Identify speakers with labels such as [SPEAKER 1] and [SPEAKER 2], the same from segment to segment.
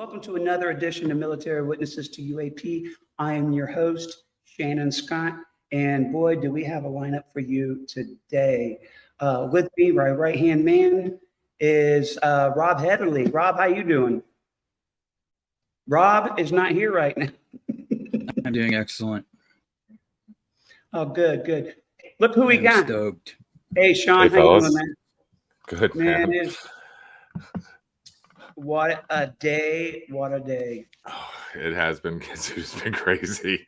[SPEAKER 1] Welcome to another edition of Military Witnesses to UAP. I am your host, Shannon Scott, and boy, do we have a lineup for you today. With me, my right-hand man, is Rob Heatherly. Rob, how you doing? Rob is not here right now.
[SPEAKER 2] I'm doing excellent.
[SPEAKER 1] Oh, good, good. Look who we
[SPEAKER 2] I'm
[SPEAKER 1] got.
[SPEAKER 2] stoked.
[SPEAKER 1] Hey, Sean,
[SPEAKER 3] Hey,
[SPEAKER 1] how you
[SPEAKER 3] fellas.
[SPEAKER 1] doing, man?
[SPEAKER 3] Good,
[SPEAKER 1] Man,
[SPEAKER 3] man.
[SPEAKER 1] what a day. What a day.
[SPEAKER 3] Oh, it has been. It's been crazy.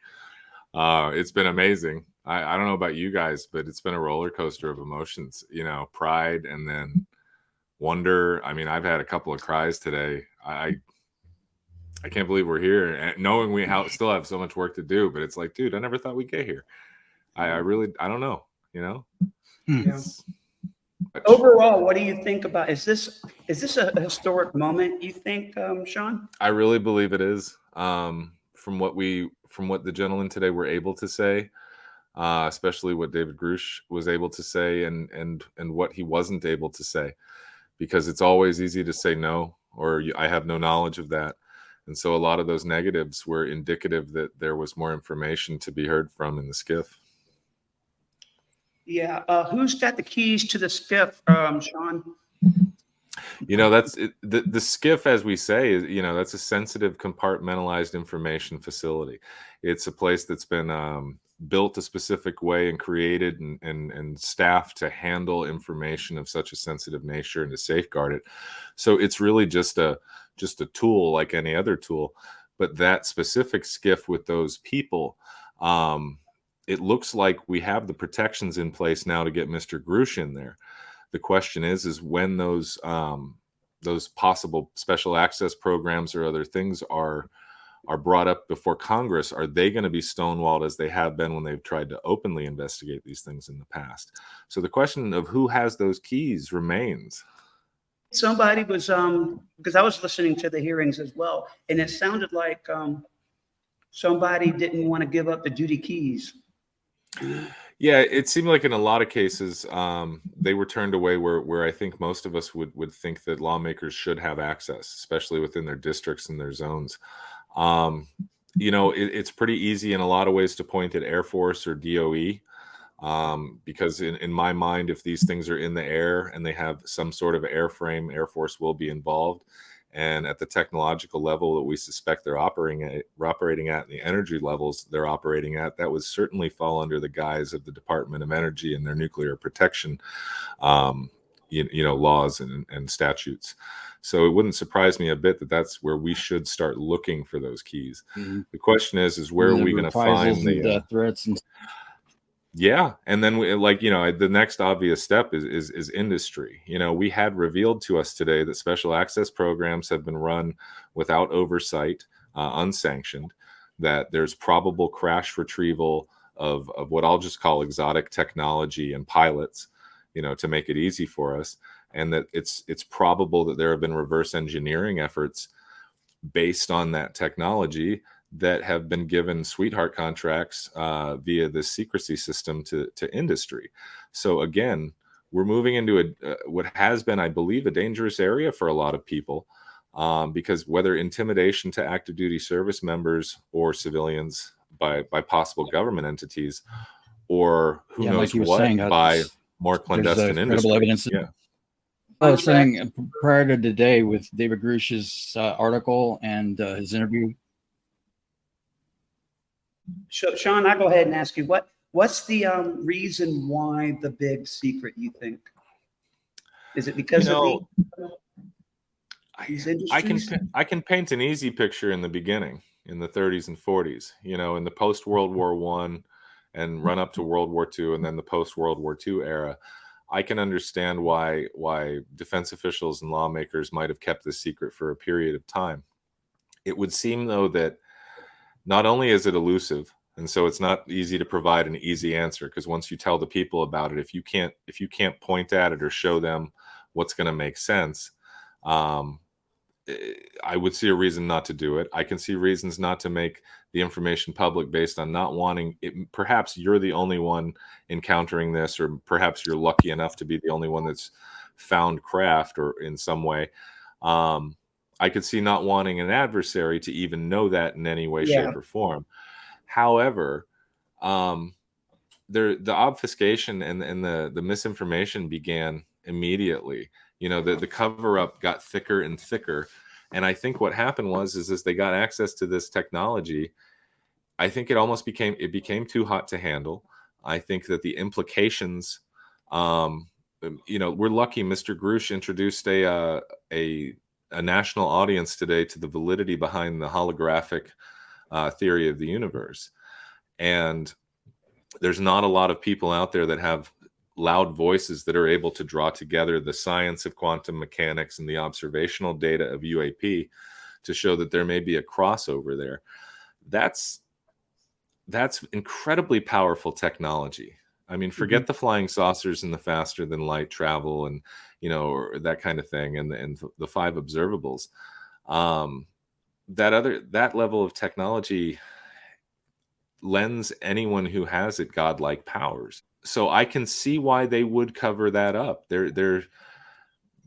[SPEAKER 3] It's been amazing. I don't know about you guys, but it's been a roller coaster of emotions. You know, pride and then wonder. I mean, I've had a couple of cries today. I can't believe we're here, and knowing we still have so much work to do. But it's like, dude, I never thought we'd get here. I don't know. You know.
[SPEAKER 1] Yeah. Overall, what do you think about? Is this a historic moment? You think, Sean?
[SPEAKER 3] I really believe it is. From what the gentlemen today were able to say, especially what David Grush was able to say, and what he wasn't able to say, because it's always easy to say no, or I have no knowledge of that, and so a lot of those negatives were indicative that there was more information to be heard from in the skiff.
[SPEAKER 1] Yeah. Who's got the keys to the skiff, Sean?
[SPEAKER 3] You know, that's it, the skiff, as we say, is, you know, that's a sensitive, compartmentalized information facility. It's a place that's been built a specific way and created and staffed to handle information of such a sensitive nature and to safeguard it. So it's really just a tool like any other tool. But that specific skiff with those people, it looks like we have the protections in place now to get Mr. Grush in there. The question is when those possible special access programs or other things are brought up before Congress, are they going to be stonewalled as they have been when they've tried to openly investigate these things in the past? So the question of who has those keys remains.
[SPEAKER 1] Somebody was because I was listening to the hearings as well, and it sounded like somebody didn't want to give up the duty keys.
[SPEAKER 3] Yeah, it seemed like in a lot of cases they were turned away where I think most of us would think that lawmakers should have access, especially within their districts and their zones. You know, it's pretty easy in a lot of ways to point at Air Force or DOE, because in my mind, if these things are in the air and they have some sort of airframe, Air Force will be involved. And at the technological level that we suspect they're operating at, and the energy levels they're operating at, that would certainly fall under the guise of the Department of Energy and their nuclear protection, laws and statutes. So it wouldn't surprise me a bit that that's where we should start looking for those keys. Mm-hmm. The question is where are we going to find the
[SPEAKER 2] death threats and
[SPEAKER 3] yeah, and then the next obvious step is industry. You know, we had revealed to us today that special access programs have been run without oversight, unsanctioned. That there's probable crash retrieval of what I'll just call exotic technology and pilots, you know, to make it easy for us, and that it's probable that there have been reverse engineering efforts based on that technology that have been given sweetheart contracts via the secrecy system to industry. So again, we're moving into what has been, I believe, a dangerous area for a lot of people, because whether intimidation to active duty service members or civilians by possible government entities, or who knows
[SPEAKER 2] like
[SPEAKER 3] what,
[SPEAKER 2] saying,
[SPEAKER 3] by more clandestine industry.
[SPEAKER 2] Evidence.
[SPEAKER 3] Yeah.
[SPEAKER 2] I was saying prior to today with David Grush's article and his interview.
[SPEAKER 1] Sean, I'll go ahead and ask you what's the reason why the big secret, you think? Is it because of these industries?
[SPEAKER 3] I can paint an easy picture in the beginning, in the 30s and 40s, you know, in the post World War I and run up to World War II, and then the post World War II era. I can understand why defense officials and lawmakers might have kept this secret for a period of time. It would seem, though, that not only is it elusive, and so it's not easy to provide an easy answer, because once you tell the people about it, if you can't point at it or show them what's going to make sense, I would see a reason not to do it. I can see reasons not to make the information public based on not wanting it. Perhaps you're the only one encountering this, or perhaps you're lucky enough to be the only one that's found craft or in some way. I could see not wanting an adversary to even know that in any way,
[SPEAKER 1] Yeah.
[SPEAKER 3] shape, or form. However, the obfuscation and the misinformation began immediately. The cover up got thicker and thicker, and I think what happened was as they got access to this technology, I think it became too hot to handle. I think that the implications, we're lucky. Mr. Grush introduced a national audience today to the validity behind the holographic theory of the universe, and there's not a lot of people out there that have loud voices that are able to draw together the science of quantum mechanics and the observational data of UAP to show that there may be a crossover there. That's incredibly powerful technology. I mean, forget the flying saucers and the faster than light travel and, or that kind of thing, and the 5 observables. That level of technology lends anyone who has it godlike powers. So I can see why they would cover that up. There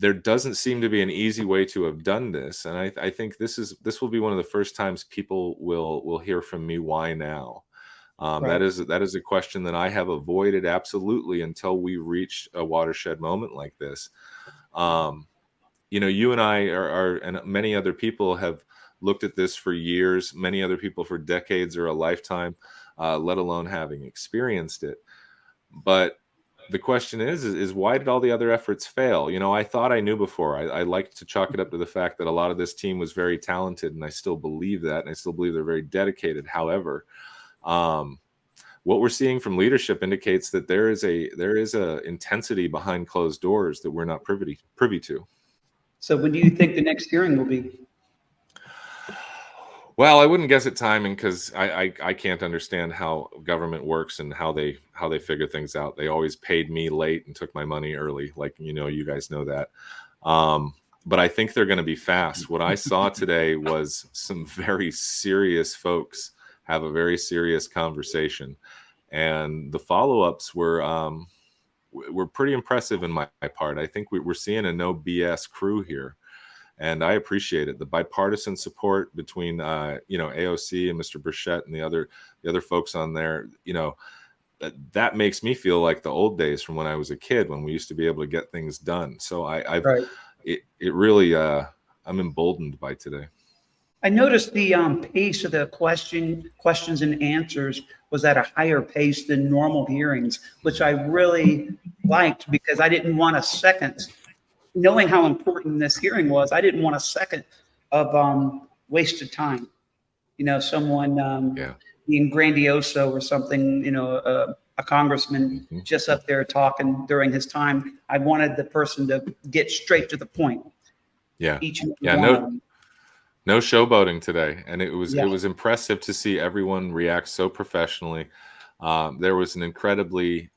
[SPEAKER 3] doesn't seem to be an easy way to have done this, and I think this will be one of the first times people will hear from me why now.
[SPEAKER 1] Right.
[SPEAKER 3] That is a question that I have avoided absolutely until we reach a watershed moment like this. You and I and many other people have looked at this for years, many other people for decades or a lifetime, let alone having experienced it. But the question is why did all the other efforts fail? I thought I knew before. I like to chalk it up to the fact that a lot of this team was very talented, and I still believe that, and I still believe they're very dedicated. However, what we're seeing from leadership indicates that there is a intensity behind closed doors that we're not privy to.
[SPEAKER 1] So when do you think the next hearing will be?
[SPEAKER 3] Well, I wouldn't guess at timing because I can't understand how government works and how they figure things out. They always paid me late and took my money early, like you guys know that. But I think they're going to be fast. What I saw today was some very serious folks have a very serious conversation, and the follow-ups were pretty impressive in my part. I think we're seeing a no BS crew here. And I appreciate it. The bipartisan support between AOC and Mr. Burchett and the other folks on there, that makes me feel like the old days from when I was a kid, when we used to be able to get things done. So
[SPEAKER 1] Right.
[SPEAKER 3] it really I'm emboldened by today.
[SPEAKER 1] I noticed the pace of the questions and answers was at a higher pace than normal hearings, which I really liked because I didn't want a second. Knowing how important this hearing was, I didn't want a second of wasted time. Someone being grandioso or something, a congressman just up there talking during his time. I wanted the person to get straight to the point.
[SPEAKER 3] Yeah.
[SPEAKER 1] Each and every one of them.
[SPEAKER 3] No showboating today, and it
[SPEAKER 1] Yeah.
[SPEAKER 3] was impressive to see everyone react so professionally. There was an incredible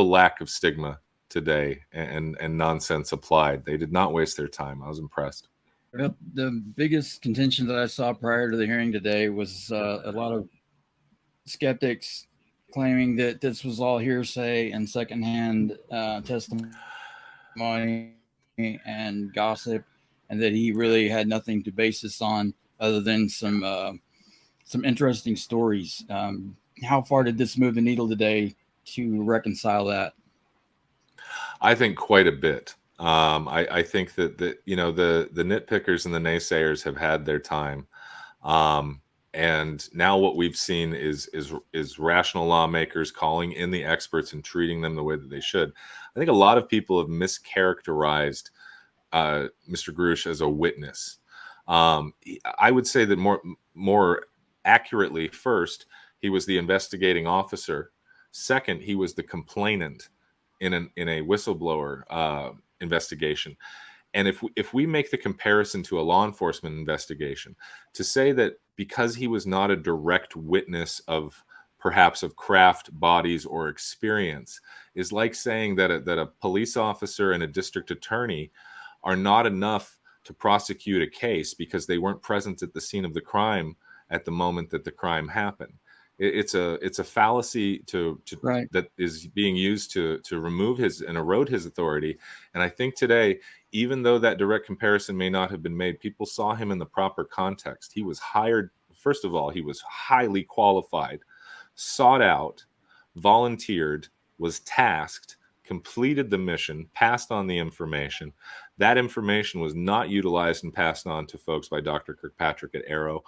[SPEAKER 3] lack of stigma today and nonsense applied. They did not waste their time. I was impressed.
[SPEAKER 2] The biggest contention that I saw prior to the hearing today was a lot of skeptics claiming that this was all hearsay and secondhand testimony and gossip, and that he really had nothing to base this on other than some interesting stories. How far did this move the needle today to reconcile that?
[SPEAKER 3] I think quite a bit. I think that the nitpickers and the naysayers have had their time, and now what we've seen is rational lawmakers calling in the experts and treating them the way that they should. I think a lot of people have mischaracterized Mr. Grush as a witness. I would say that more accurately, first, he was the investigating officer. Second, he was the complainant in a whistleblower investigation. And if we make the comparison to a law enforcement investigation, to say that because he was not a direct witness of perhaps of craft, bodies, or experience, is like saying that a police officer and a district attorney are not enough to prosecute a case because they weren't present at the scene of the crime at the moment that the crime happened. It's a fallacy
[SPEAKER 2] Right.
[SPEAKER 3] that is being used to remove his and erode his authority. And I think today, even though that direct comparison may not have been made, people saw him in the proper context. He was hired. First of all, he was highly qualified, sought out, volunteered, was tasked, completed the mission, passed on the information. That information was not utilized and passed on to folks by Dr. Kirkpatrick at AARO.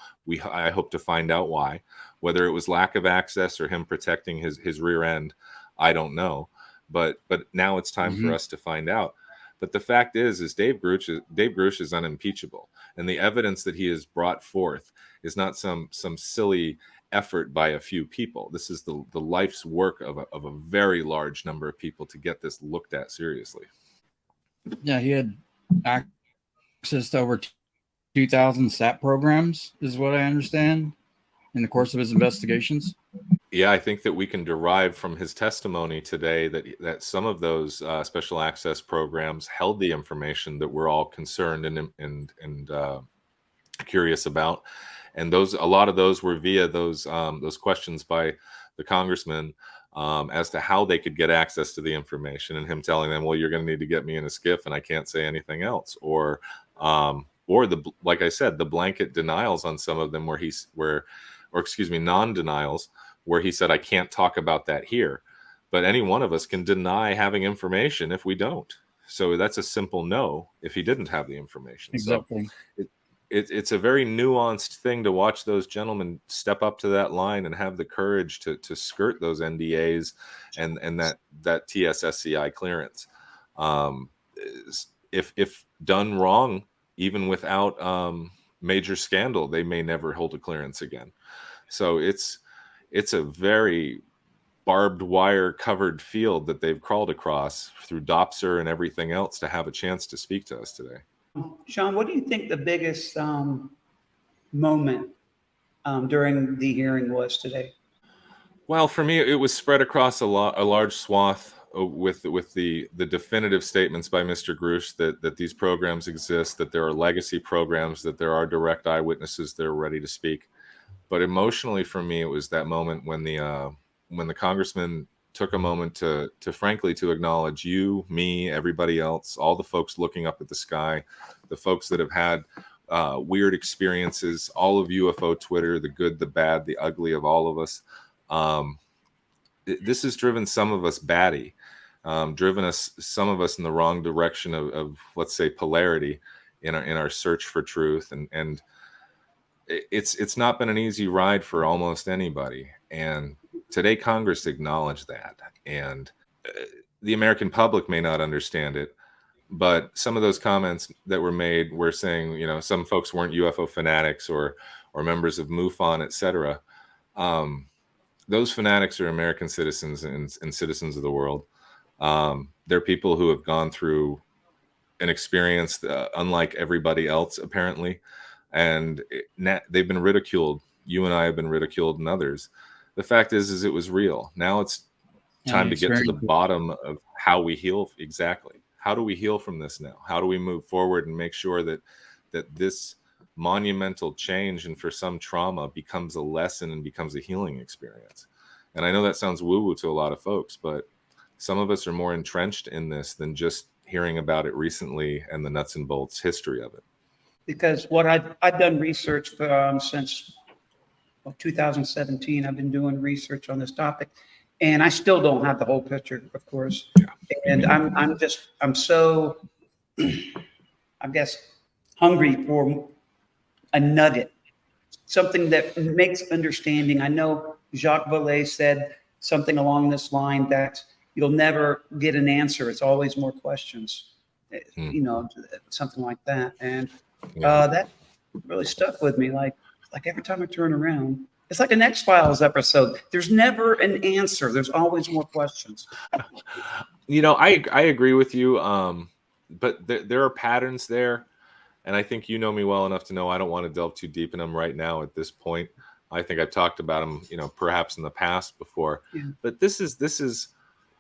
[SPEAKER 3] I hope to find out why. Whether it was lack of access or him protecting his rear end, I don't know. But now it's time for us to find out. But the fact is Dave Grush is unimpeachable, and the evidence that he has brought forth is not some silly effort by a few people. This is the life's work of a very large number of people to get this looked at seriously.
[SPEAKER 2] Yeah, he had access to over 2,000 SAP programs, is what I understand, in the course of his investigations.
[SPEAKER 3] Yeah, I think that we can derive from his testimony today that some of those special access programs held the information that we're all concerned and curious about, and a lot of those were via those questions by the congressman as to how they could get access to the information, and him telling them, "Well, you're going to need to get me in a skiff, and I can't say anything else," or like I said, the blanket denials on some of them non-denials, where he said, "I can't talk about that here." But any one of us can deny having information if we don't. So that's a simple no if he didn't have the information.
[SPEAKER 2] Exactly.
[SPEAKER 3] So it's a very nuanced thing to watch those gentlemen step up to that line and have the courage to skirt those NDAs and that TSSCI clearance. If done wrong, even without major scandal, they may never hold a clearance again. So it's a very barbed wire covered field that they've crawled across through DOPSR and everything else to have a chance to speak to us today.
[SPEAKER 1] Sean, what do you think the biggest moment during the hearing was today?
[SPEAKER 3] Well, for me, it was spread across a large swath with the definitive statements by Mr. Grush that these programs exist, that there are legacy programs, that there are direct eyewitnesses that are ready to speak. But emotionally, for me, it was that moment when the congressman took a moment to frankly to acknowledge you, me, everybody else, all the folks looking up at the sky, the folks that have had weird experiences, all of UFO Twitter, the good, the bad, the ugly of all of us. This has driven some of us batty, some of us in the wrong direction of let's say polarity in our search for truth, and it's not been an easy ride for almost anybody. And today Congress acknowledged that, and the American public may not understand it, but some of those comments that were made were saying, some folks weren't UFO fanatics or members of MUFON, etc. Those fanatics are American citizens and citizens of the world. They're people who have gone through an experience unlike everybody else, apparently, and they've been ridiculed. You and I have been ridiculed, and others. The fact is it was real. Now it's time to get to the bottom of how we heal. Exactly. How do we heal from this now? How do we move forward and make sure that this monumental change and for some trauma becomes a lesson and becomes a healing experience? And I know that sounds woo-woo to a lot of folks, but some of us are more entrenched in this than just hearing about it recently and the nuts and bolts history of it.
[SPEAKER 1] Because what I've done research since 2017. I've been doing research on this topic, and I still don't have the whole picture, of course.
[SPEAKER 3] Yeah.
[SPEAKER 1] And I'm so, I guess, hungry for a nugget, something that makes understanding. I know Jacques Vallée said something along this line, that you'll never get an answer. It's always more questions, something like that. And that really stuck with me. Like every time I turn around, it's like an X-Files episode. There's never an answer. There's always more questions.
[SPEAKER 3] I agree with you. But there are patterns there. And I think you know me well enough to know I don't want to delve too deep in them right now at this point. I think I've talked about them, perhaps in the past before. Yeah. But this is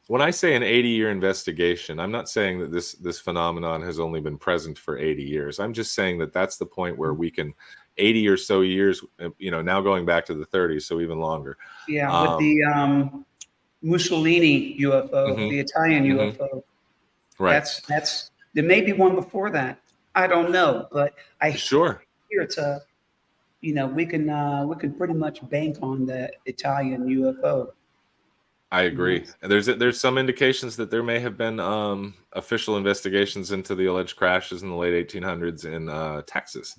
[SPEAKER 3] when I say an 80-year investigation, I'm not saying that this phenomenon has only been present for 80 years. I'm just saying that that's the point where we can 80 or so years, now going back to the 30s, so even longer.
[SPEAKER 1] Yeah, with the Mussolini UFO, the Italian UFO.
[SPEAKER 3] Right.
[SPEAKER 1] That's There may be one before that. I don't know, but I
[SPEAKER 3] Sure.
[SPEAKER 1] hear it's a, we can pretty much bank on the Italian UFO.
[SPEAKER 3] I
[SPEAKER 1] You know,
[SPEAKER 3] agree. There's some indications that there may have been official investigations into the alleged crashes in the late 1800s in Texas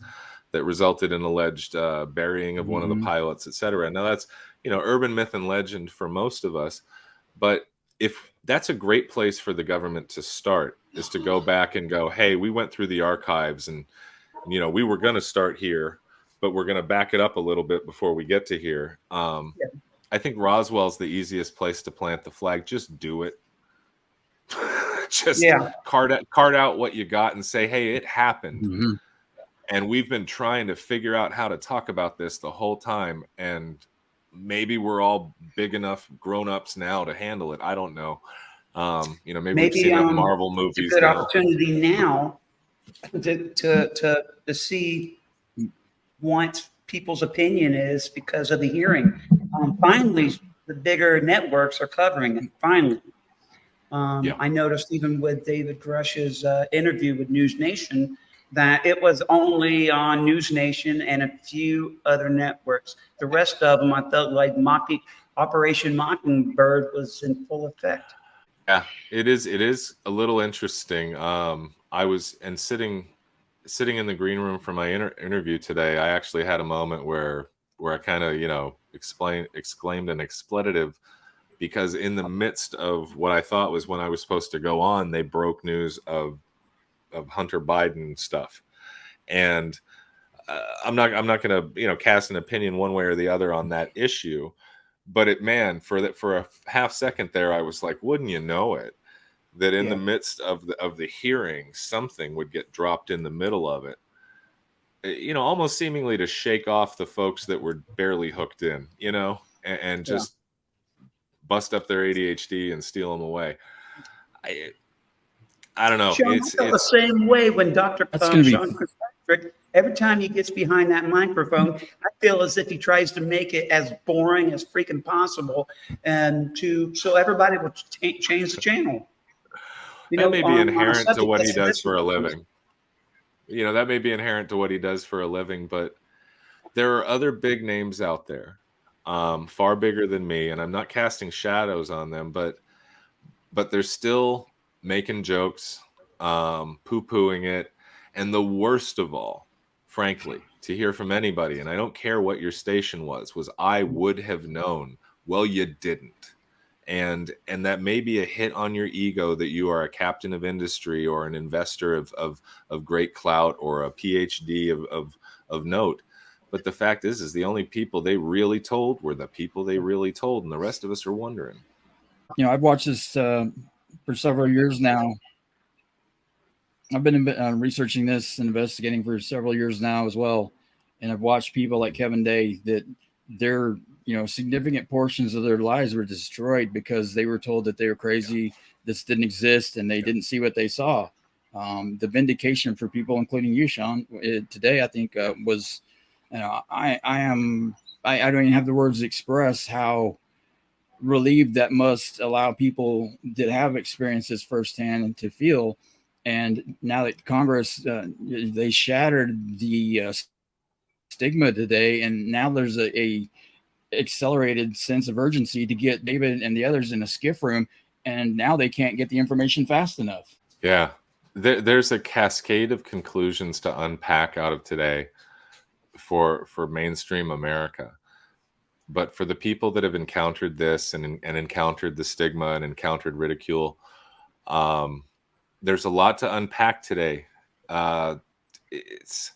[SPEAKER 3] that resulted in alleged burying of one of the
[SPEAKER 2] Mhm.
[SPEAKER 3] pilots, et cetera. Now that's urban myth and legend for most of us, but if that's a great place for the government to start, is to go back and go, hey, we went through the archives and we were going to start here, but we're going to back it up a little bit before we get to here.
[SPEAKER 1] yeah,
[SPEAKER 3] I think Roswell's the easiest place to plant the flag. Just do it. Just
[SPEAKER 1] yeah,
[SPEAKER 3] card out what you got and say, hey, it happened.
[SPEAKER 2] Mhm.
[SPEAKER 3] And we've been trying to figure out how to talk about this the whole time. And maybe we're all big enough grown-ups now to handle it. I don't know. Maybe we've
[SPEAKER 1] maybe
[SPEAKER 3] seen enough Marvel
[SPEAKER 1] it's a
[SPEAKER 3] movies
[SPEAKER 1] good
[SPEAKER 3] now.
[SPEAKER 1] opportunity now to see what people's opinion is because of the hearing. Finally, the bigger networks are covering it. Finally,
[SPEAKER 3] Yeah.
[SPEAKER 1] I noticed even with David Grush's interview with News Nation that it was only on News Nation and a few other networks. The rest of them, I felt like Operation Mockingbird was in full effect.
[SPEAKER 3] Yeah, it is. It is a little interesting. I was and sitting in the green room for my interview today. I actually had a moment where I kind of exclaimed an expletive because in the midst of what I thought was when I was supposed to go on, they broke news of Hunter Biden stuff, and I'm not going to cast an opinion one way or the other on that issue. But for a half second there, I was like, wouldn't you know it, that in the
[SPEAKER 1] Yeah,
[SPEAKER 3] midst of the hearing, something would get dropped in the middle of it, almost seemingly to shake off the folks that were barely hooked in, and
[SPEAKER 1] yeah.
[SPEAKER 3] just bust up their ADHD and steal them away. I I don't know.
[SPEAKER 1] Sean, I felt the
[SPEAKER 3] It's
[SPEAKER 1] same way when Dr.
[SPEAKER 2] That's going to
[SPEAKER 1] Sean
[SPEAKER 2] be
[SPEAKER 1] Kirkpatrick, every time he gets behind that microphone, I feel as if he tries to make it as boring as freaking possible and so everybody will change the channel,
[SPEAKER 3] that may be
[SPEAKER 1] on a
[SPEAKER 3] inherent to
[SPEAKER 1] subject
[SPEAKER 3] what he
[SPEAKER 1] that's
[SPEAKER 3] does
[SPEAKER 1] this
[SPEAKER 3] for a
[SPEAKER 1] important.
[SPEAKER 3] living. That may be inherent to what he does for a living, but there are other big names out there, far bigger than me, and I'm not casting shadows on them, but they're still making jokes, poo-pooing it, and the worst of all, frankly, to hear from anybody, and I don't care what your station was I would have known. Well, you didn't. And that may be a hit on your ego that you are a captain of industry or an investor of great clout or a PhD of note. But the fact is the only people they really told were the people they really told, and the rest of us are wondering.
[SPEAKER 2] I've watched this for several years now. I've been researching this and investigating for several years now as well, and I've watched people like Kevin Day that their significant portions of their lives were destroyed because they were told that they were crazy, this didn't exist, and they didn't see what they saw. The vindication for people, including you, Sean, today I think was, I don't even have the words to express how relieved that must allow people that have experiences firsthand and to feel. And now that Congress, they shattered the stigma today, and now there's a accelerated sense of urgency to get David and the others in a skiff room, and now they can't get the information fast enough.
[SPEAKER 3] Yeah. There's a cascade of conclusions to unpack out of today for mainstream America. But for the people that have encountered this and encountered the stigma and encountered ridicule, there's a lot to unpack today. It's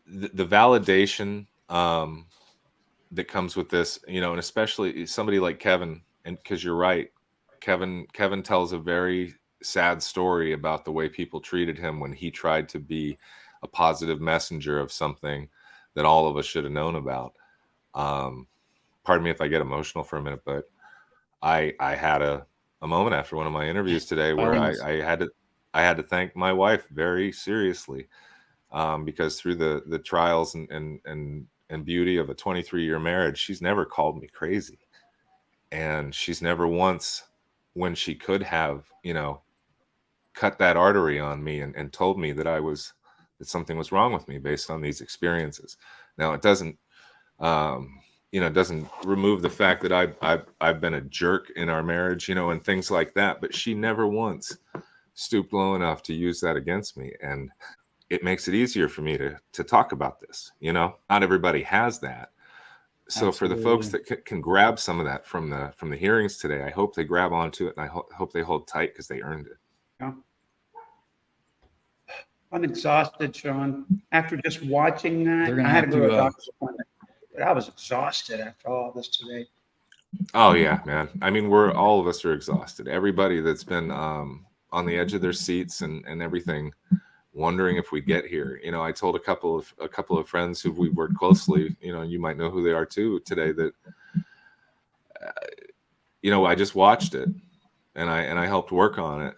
[SPEAKER 3] the validation that comes with this, and especially somebody like Kevin, and because you're right, Kevin tells a very sad story about the way people treated him when he tried to be a positive messenger of something that all of us should have known about. Um, Pardon me if I get emotional for a minute, but I had a moment after one of my interviews today where
[SPEAKER 2] Violence.
[SPEAKER 3] I had to thank my wife very seriously, because through the trials and beauty of a 23-year marriage, she's never called me crazy, and she's never once, when she could have, cut that artery on me and told me that that something was wrong with me based on these experiences. Now it doesn't, it doesn't remove the fact that I've been a jerk in our marriage, and things like that. But she never once stooped low enough to use that against me, and it makes it easier for me to talk about this. Not everybody has that. So
[SPEAKER 2] Absolutely.
[SPEAKER 3] for the folks that can grab some of that from the hearings today, I hope they grab onto it, and I hope they hold tight because they earned it.
[SPEAKER 1] Yeah. I'm exhausted, Sean. After just watching that,
[SPEAKER 2] They're gonna
[SPEAKER 1] I had to
[SPEAKER 2] have
[SPEAKER 1] go to a
[SPEAKER 2] to,
[SPEAKER 1] doctor's appointment, but I was exhausted after all this today.
[SPEAKER 3] Oh yeah, man. I mean, all of us are exhausted. Everybody that's been on the edge of their seats and everything, wondering if we get here. I told a couple of friends who we've worked closely. You might know who they are too today. That I just watched it, and I helped work on it,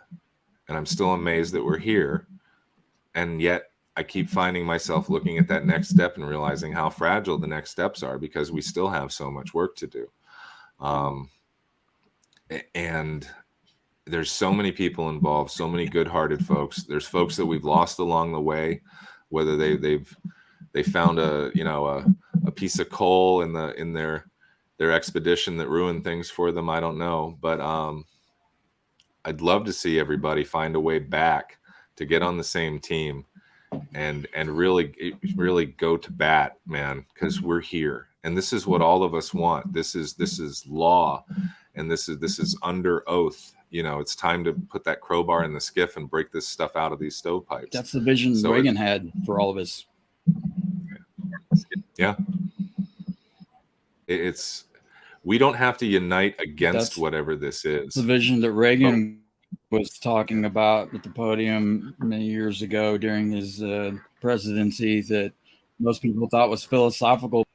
[SPEAKER 3] and I'm still amazed that we're here, and yet I keep finding myself looking at that next step and realizing how fragile the next steps are because we still have so much work to do. And there's so many people involved, so many good-hearted folks. There's folks that we've lost along the way, whether they found a piece of coal in their expedition that ruined things for them. I don't know, but I'd love to see everybody find a way back to get on the same team and really go to bat, man, because we're here, and this is what all of us want. This is law, and this is under oath. It's time to put that crowbar in the skiff and break this stuff out of these stovepipes.
[SPEAKER 2] That's the vision Reagan had for all of us.
[SPEAKER 3] Yeah. We don't have to unite against whatever this is.
[SPEAKER 2] The vision that Reagan was talking about at the podium many years ago during his presidency that most people thought was philosophical.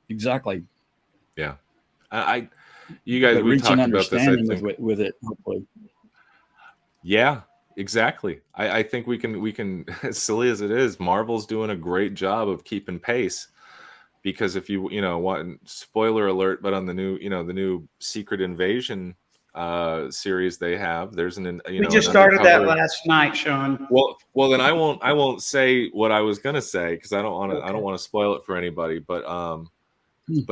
[SPEAKER 2] Exactly.
[SPEAKER 3] Yeah. You guys, we talked about this, I think,
[SPEAKER 2] with it, hopefully.
[SPEAKER 3] Yeah, exactly. I think we can, as silly as it is, Marvel's doing a great job of keeping pace, because if you want, spoiler alert, but on the new Secret Invasion series they have, there's
[SPEAKER 1] we just started that last night, Sean.
[SPEAKER 3] Well, then I won't say what I was gonna say because I don't want to spoil it for anybody, but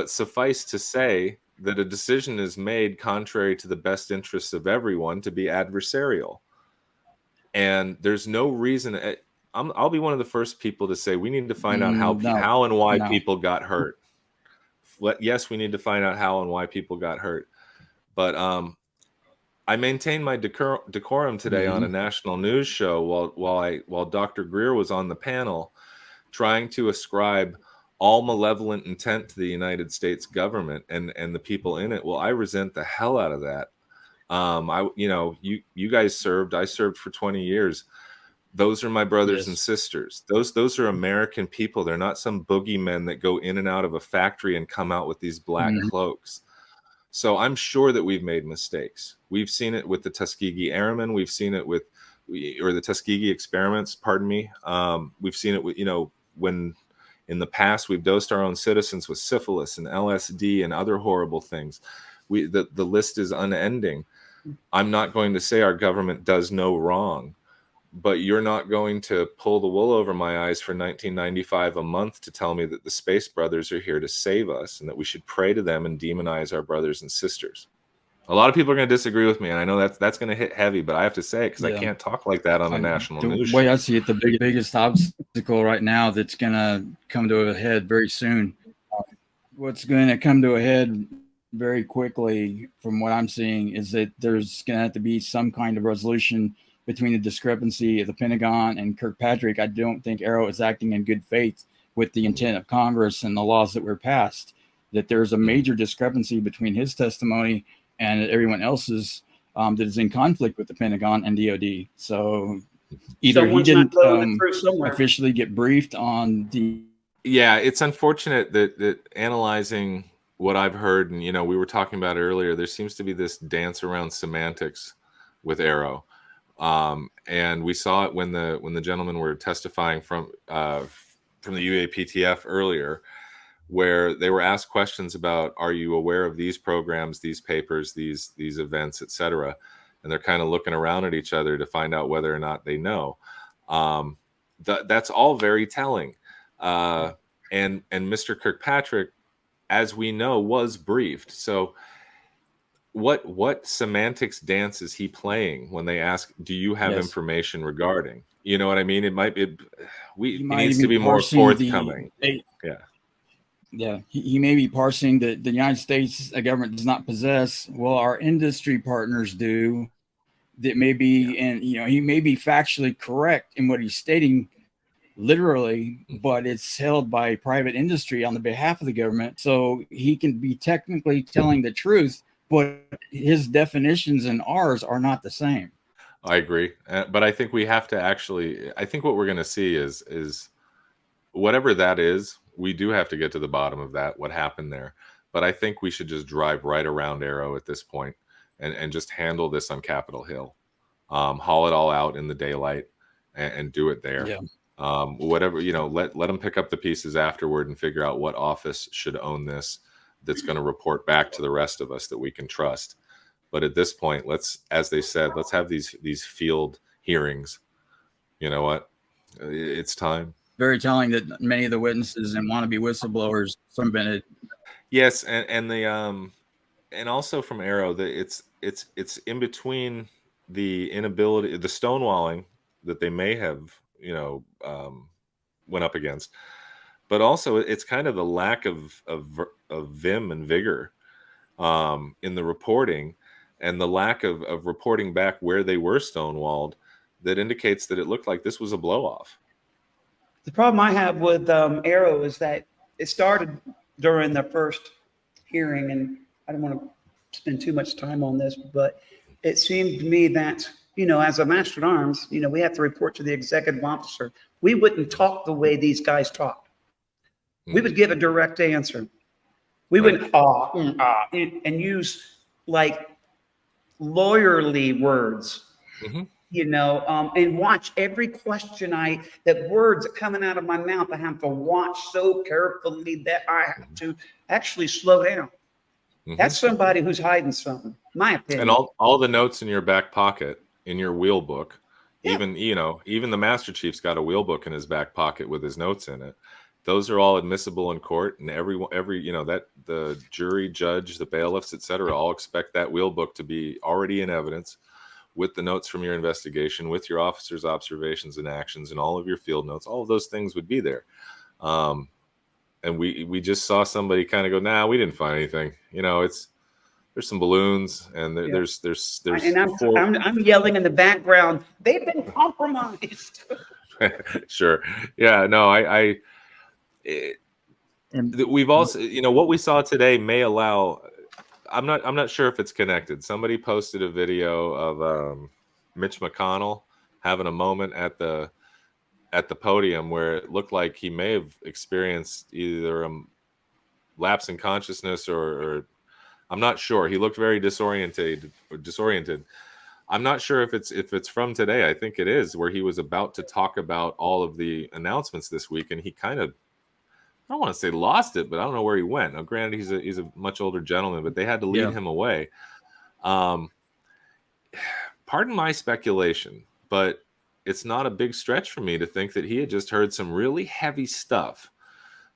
[SPEAKER 3] suffice to say that a decision is made contrary to the best interests of everyone to be adversarial. And there's no reason. I'll be one of the first people to say we need to find out how and why people got hurt. Yes, we need to find out how and why people got hurt. But I maintained my decorum today on a national news show while Dr. Greer was on the panel, trying to ascribe all malevolent intent to the United States government and the people in it. Well, I resent the hell out of that. You guys served. I served for 20 years. Those are my brothers and sisters. Those are American people. They're not some boogeymen that go in and out of a factory and come out with these black cloaks. So I'm sure that we've made mistakes. We've seen it with the Tuskegee Airmen. We've seen it with the Tuskegee experiments. Pardon me. We've seen it with when. In the past, we've dosed our own citizens with syphilis and LSD and other horrible things. The list is unending. I'm not going to say our government does no wrong, but you're not going to pull the wool over my eyes for $19.95 a month to tell me that the Space Brothers are here to save us and that we should pray to them and demonize our brothers and sisters. A lot of people are going to disagree with me, and I know that's going to hit heavy, but I have to say it because I can't talk like that on a national news show.
[SPEAKER 2] The way I see it, the biggest obstacle right now that's going to come to a head very soon, what's going to come to a head very quickly from what I'm seeing is that there's going to have to be some kind of resolution between the discrepancy of the Pentagon and Kirkpatrick. I don't think AARO is acting in good faith with the intent of Congress and the laws that were passed, that there's a major discrepancy between his testimony and everyone else's that is in conflict with the Pentagon and DOD. So either he didn't officially get briefed on the...
[SPEAKER 3] Yeah, it's unfortunate that analyzing what I've heard, and we were talking about it earlier, there seems to be this dance around semantics with AARO. And we saw it when the gentlemen were testifying from the UAPTF earlier, where they were asked questions about, are you aware of these programs, these papers, these events, etc.? and they're kind of looking around at each other to find out whether or not they know. That's all very telling. And Mr. Kirkpatrick, as we know, was briefed. So what semantics dance is he playing when they ask, do you have
[SPEAKER 2] Yes.
[SPEAKER 3] information regarding? You know what I mean? He
[SPEAKER 2] He might
[SPEAKER 3] needs to
[SPEAKER 2] even
[SPEAKER 3] be more
[SPEAKER 2] parsing
[SPEAKER 3] forthcoming.
[SPEAKER 2] Yeah, he may be parsing that the United States government does not possess. Well, our industry partners do. That may be, and he may be factually correct in what he's stating, literally, but it's held by private industry on the behalf of the government. So he can be technically telling the truth, but his definitions and ours are not the same.
[SPEAKER 3] I agree, but I think we have to actually. I think what we're going to see is whatever that is. We do have to get to the bottom of that. What happened there? But I think we should just drive right around AARO at this point and just handle this on Capitol Hill, haul it all out in the daylight, and do it there.
[SPEAKER 2] Yeah.
[SPEAKER 3] Whatever, let them pick up the pieces afterward and figure out what office should own this, that's going to report back to the rest of us that we can trust. But at this point, as they said, let's have these field hearings. You know what? It's time.
[SPEAKER 2] Very telling that many of the witnesses and wannabe whistleblowers circumvented.
[SPEAKER 3] Yes, and the and also from AARO, that it's in between the inability, the stonewalling that they may have went up against, but also it's kind of the lack of vim and vigor in the reporting, and the lack of reporting back where they were stonewalled, that indicates that it looked like this was a blow off.
[SPEAKER 1] The problem I have with AARO is that it started during the first hearing, and I don't want to spend too much time on this, but it seemed to me that, as a master at arms, we have to report to the executive officer. We wouldn't talk the way these guys talked. We would give a direct answer. We wouldn't and use like lawyerly words.
[SPEAKER 3] Mm-hmm.
[SPEAKER 1] And watch every question that words are coming out of my mouth. I have to watch so carefully that I have to actually slow down. Mm-hmm. That's somebody who's hiding something, my opinion.
[SPEAKER 3] And all the notes in your back pocket, in your wheel book, even the Master Chief's got a wheel book in his back pocket with his notes in it. Those are all admissible in court, and every that the jury, judge, the bailiffs, etc., all expect that wheel book to be already in evidence, with the notes from your investigation, with your officer's observations and actions, and all of your field notes. All of those things would be there. And we just saw somebody kind of go, nah, we didn't find anything. There's some balloons, and there's
[SPEAKER 1] and I'm yelling in the background, they've been compromised.
[SPEAKER 3] Sure. Yeah, no, we've also, what we saw today may allow, I'm not sure if it's connected. Somebody posted a video of Mitch McConnell having a moment at the podium where it looked like he may have experienced either a lapse in consciousness or I'm not sure. He looked very disoriented. I'm not sure if it's from today. I think it is, where he was about to talk about all of the announcements this week, and he kind of, I don't want to say lost it, but I don't know where he went. Now, granted, he's a much older gentleman, but they had to lead him away. Pardon my speculation, but it's not a big stretch for me to think that he had just heard some really heavy stuff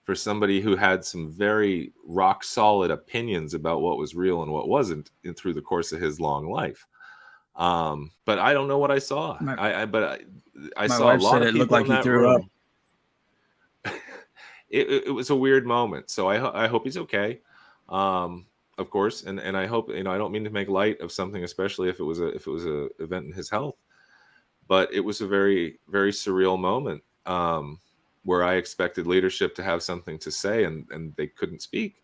[SPEAKER 3] for somebody who had some very rock solid opinions about what was real and what wasn't through the course of his long life. But I don't know what I saw. I saw a lot of people in that room. It was a weird moment. So I hope he's okay. Of course. And I hope, I don't mean to make light of something, especially if it was a event in his health, but it was a very, very surreal moment, where I expected leadership to have something to say and they couldn't speak.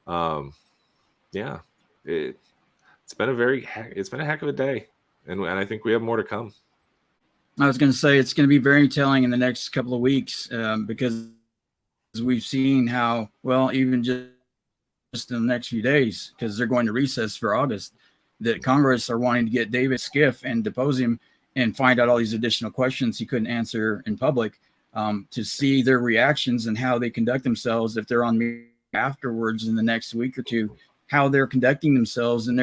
[SPEAKER 3] It's been a heck of a day. And I think we have more to come.
[SPEAKER 2] I was going to say, it's going to be very telling in the next couple of weeks, because we've seen how, well, even just in the next few days, because they're going to recess for August, that Congress are wanting to get David Skiff and depose him and find out all these additional questions he couldn't answer in public, to see their reactions and how they conduct themselves if they're on me afterwards in the next week or two, how they're conducting themselves in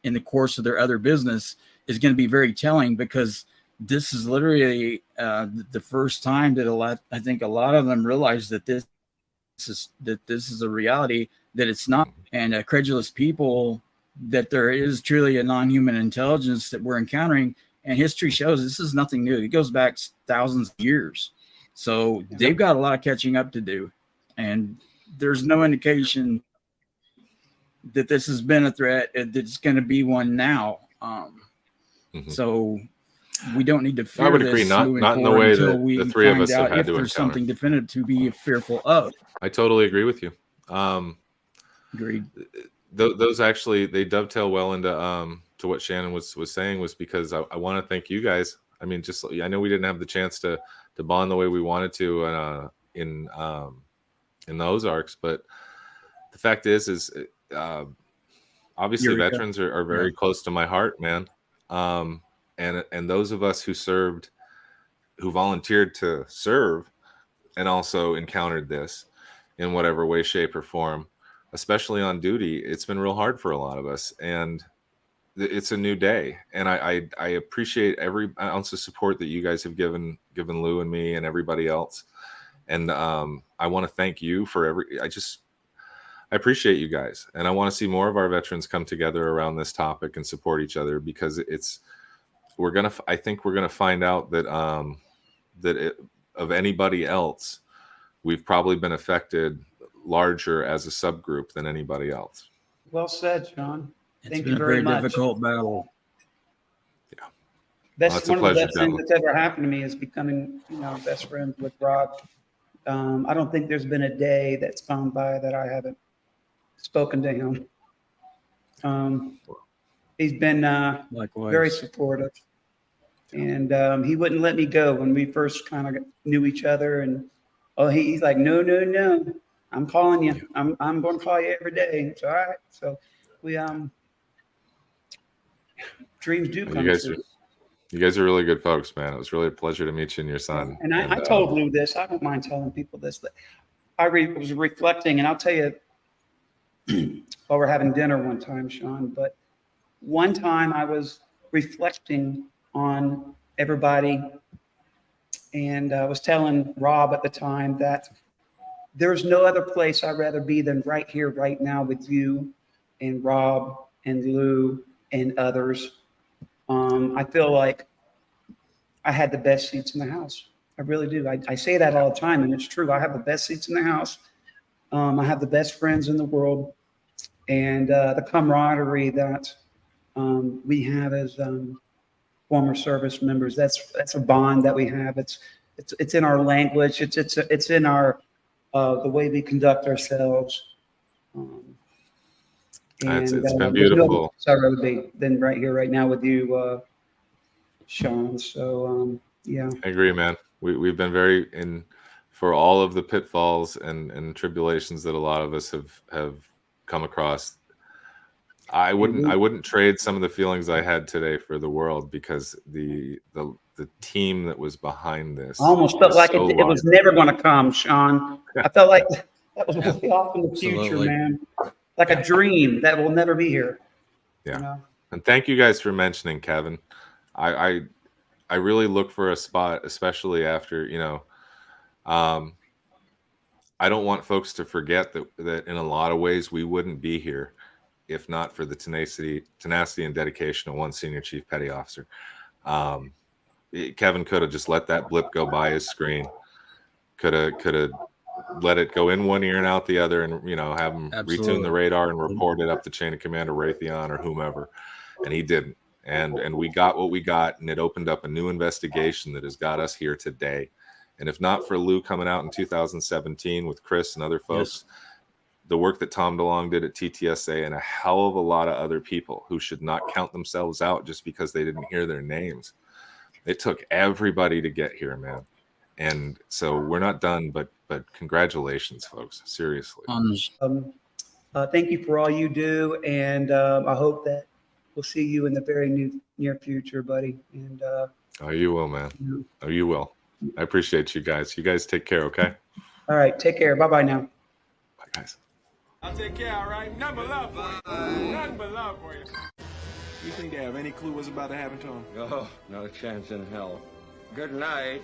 [SPEAKER 2] in the course of their other business is going to be very telling, because this is literally the first time that I think a lot of them realize that this is a reality, that it's not, and credulous people, that there is truly a non-human intelligence that we're encountering. And history shows this is nothing new. It goes back thousands of years. So they've got a lot of catching up to do. And there's no indication that this has been a threat, that's going to be one now. So we don't need to fear
[SPEAKER 3] I would
[SPEAKER 2] this
[SPEAKER 3] agree. Not in the
[SPEAKER 2] forward
[SPEAKER 3] way
[SPEAKER 2] until
[SPEAKER 3] that
[SPEAKER 2] we
[SPEAKER 3] the three of
[SPEAKER 2] find
[SPEAKER 3] us have
[SPEAKER 2] out
[SPEAKER 3] had
[SPEAKER 2] if
[SPEAKER 3] to
[SPEAKER 2] there's
[SPEAKER 3] encounter.
[SPEAKER 2] something definitive to be fearful of.
[SPEAKER 3] I totally agree with you.
[SPEAKER 2] Agreed.
[SPEAKER 3] Those actually, they dovetail well into to what Shannon was saying, was because I want to thank you guys. I mean, just, I know we didn't have the chance to bond the way we wanted to in the Ozarks, but the fact is obviously
[SPEAKER 2] Eureka.
[SPEAKER 3] veterans are very close to my heart, man. And those of us who volunteered to serve and also encountered this in whatever way, shape, or form, especially on duty, it's been real hard for a lot of us. And it's a new day. And I appreciate every ounce of support that you guys have given Lou and me and everybody else. And I want to thank you for I appreciate you guys. And I want to see more of our veterans come together around this topic and support each other, because I think we're going to find out that of anybody else, we've probably been affected larger as a subgroup than anybody else.
[SPEAKER 1] Well said, Sean.
[SPEAKER 2] It's been a very difficult battle.
[SPEAKER 3] Yeah.
[SPEAKER 1] That's one of the best things that's ever happened to me, is becoming, best friends with Rob. I don't think there's been a day that's gone by that I haven't spoken to him. He's been very supportive, and he wouldn't let me go when we first kind of knew each other. And he's like, no, I'm calling you. I'm going to call you every day. It's all right. So we dreams do come true.
[SPEAKER 3] You guys are really good folks, man. It was really a pleasure to meet you and your son.
[SPEAKER 1] And I told Lou this. I don't mind telling people this. That I was reflecting, and I'll tell you, while we're having dinner one time, Sean, but one time I was reflecting on everybody, and I was telling Rob at the time that there's no other place I'd rather be than right here, right now with you and Rob and Lou and others. I feel like I had the best seats in the house. I really do. I say that all the time, and it's true. I have the best seats in the house. I have the best friends in the world, and the camaraderie that we have as former service members. That's a bond that we have. It's in our language. It's in our the way we conduct ourselves.
[SPEAKER 3] It's been beautiful.
[SPEAKER 1] I'd rather be than right here, right now with you, Sean. So yeah,
[SPEAKER 3] I agree, man. We've been very for all of the pitfalls and tribulations that a lot of us have come across. I wouldn't trade some of the feelings I had today for the world, because the team that was behind this,
[SPEAKER 1] I almost felt like it was never going to come, Sean. I felt like that was way off in the future, man. Like a dream that will never be here.
[SPEAKER 3] Yeah. And thank you guys for mentioning Kevin. I really look for a spot, especially after, I don't want folks to forget that in a lot of ways we wouldn't be here if not for the tenacity and dedication of one senior chief petty officer. Kevin could have just let that blip go by his screen. Could have let it go in one ear and out the other, and have him retune the radar and report it up the chain of command to Raytheon or whomever, and he didn't. And we got what we got, and it opened up a new investigation that has got us here today. And if not for Lou coming out in 2017 with Chris and other folks, the work that Tom DeLong did at TTSA and a hell of a lot of other people who should not count themselves out just because they didn't hear their names. It took everybody to get here, man. And so we're not done, but congratulations, folks. Seriously.
[SPEAKER 1] Thank you for all you do, and I hope that we'll see you in the very near future, buddy. And
[SPEAKER 3] oh, you will, man. Oh, you will. I appreciate you guys. You guys take care, okay?
[SPEAKER 1] All right, take care. Bye-bye now.
[SPEAKER 3] Bye, guys.
[SPEAKER 4] I'll take care, all right? Nothing but love for you. Nothing but love for you. You think they have any clue what's about to happen to him?
[SPEAKER 5] Oh, no chance in hell. Good night.